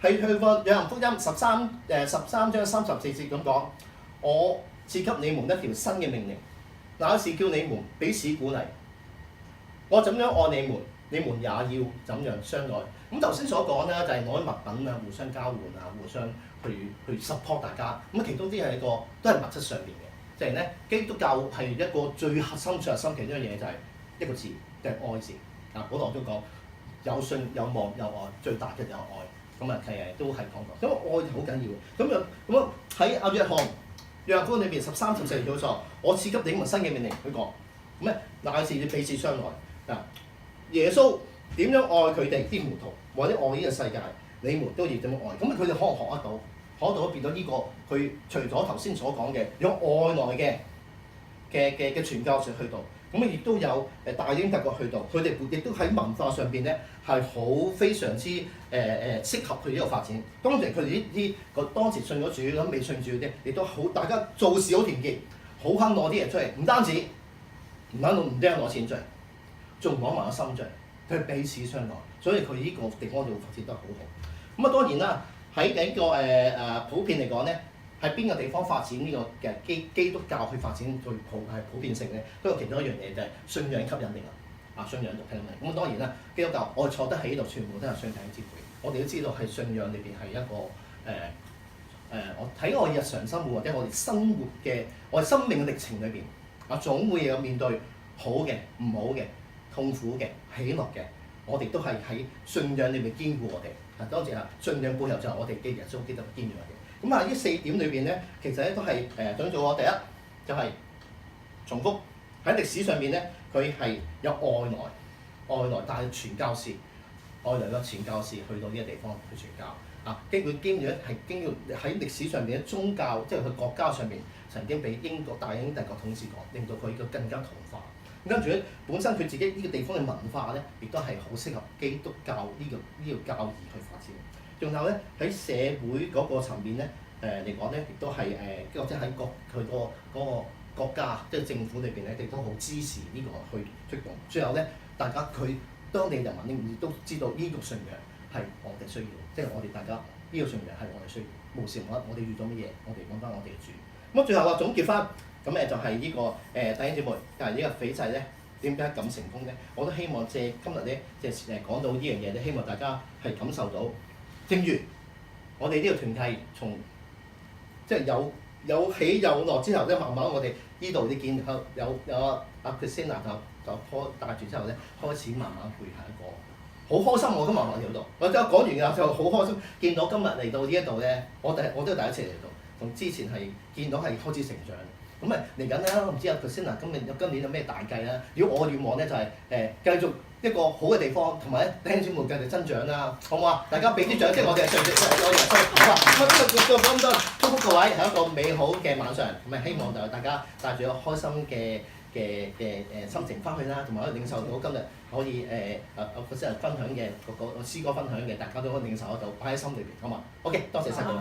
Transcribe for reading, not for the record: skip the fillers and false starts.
係去個約翰福音13章34節咁講，我賜給你們一條新嘅命令，那是叫你們彼此鼓勵。我怎樣愛你們，你們也要怎樣相愛。咁頭先所講咧，就係攞啲物品啊，互相交換啊，互相去 support 大家。咁其中啲係一個都係物質上面嘅，即係咧基督教係一個最核心其中一樣嘢就係一個字，就係愛字。啊，保羅都講有信有望有愛，最大嘅有愛。咁啊，其實都係講過，咁愛好緊要。咁喺約翰福音裏邊13、14節嗰，我賜給你們新嘅命令，佢講咁咧，乃是要彼此相愛。嗱，耶穌點樣愛佢哋啲門徒，或者愛呢個世界，你們都要點樣愛。咁佢哋可能學得到，學得到變咗呢個佢除咗頭先所講嘅用愛來嘅傳教士去到。咁亦都有大英帝國去到，佢哋亦都喺文化上邊咧係好非常之適合佢呢個發展。當然佢哋呢啲當時信咗主咁未信主嘅，亦都好大家做事好團結，好肯攞啲嘢出嚟，唔單止唔單攞錢出嚟，仲攞埋個心出嚟，佢彼此相愛，所以佢呢個地方就發展得好好。咁啊當然啦，喺呢個普遍嚟講咧。喺邊個地方發展呢個嘅基督教去發展最普遍性咧？都有其中一樣嘢就係信仰吸引力啦。信仰就吸引力。咁當然啦，基督教我哋坐得喺度，全部都係信仰之輩。我哋都知道係信仰裏邊係一個我喺我日常生活或者我哋生活嘅我哋生命嘅歷程裏邊，總會有面對好嘅、唔好嘅、痛苦嘅、喜樂嘅，我哋都係喺信仰裏邊堅固我哋。當然啦，信仰背後就係我哋嘅耶穌基督堅固我哋。咁呢4點裏邊咧，其實咧都係想做我第一就係、重複喺歷史上面咧，佢係有外來帶傳教士，外來嘅傳教士去到呢個地方去傳教經驗係經過喺歷史上面嘅宗教，即係佢國家上面曾經俾大英帝國統治過，令到佢更加同化。跟住咧，本身佢自己呢個地方嘅文化咧，亦都係好適合基督教呢個教義去發展。仲有咧喺社會嗰個層面咧，嚟講咧，亦都係或者喺佢嗰個國家即係政府裏邊咧，亦都好支持呢個去推動。最後咧，大家佢當地人民亦都知道呢個信仰係我哋需要，即係我哋大家呢個信仰係我哋需要。無時無刻我哋遇到乜嘢，我哋講翻我哋嘅主。咁最後話總結翻，咁就係呢個弟兄姊妹，但係呢個斐濟咧點解咁成功咧？我都希望借今日咧，即係講到呢樣嘢咧，希望大家係感受到。正如我哋呢個團契從即係有起有落之後咧，慢慢我哋呢度你見有阿 Christina 就帶住之後咧，開始慢慢配合一個好開心。我今日嚟到度，我講完㗎就好開心，見到今日嚟到呢一度咧，我都係第一次嚟到，同之前係見到係開始成長。咁嚟緊咧，我唔知阿 Christina 今年有咩大計啦？如果我願望咧就係繼續一個好嘅地方，同埋弟兄姊妹繼續增長啦，好唔好啊？大家俾啲掌聲，我哋係上帝我哋係好啊！今日講咁多，祝福各位係一個美好嘅晚上，咁希望就大家帶住一個開心嘅心情翻去啦，同埋可以領受到今日可以阿 Christina 分享嘅個詩歌分享嘅，大家都可以領受得到，擺喺心裏邊，好嘛？OK，多謝晒各位。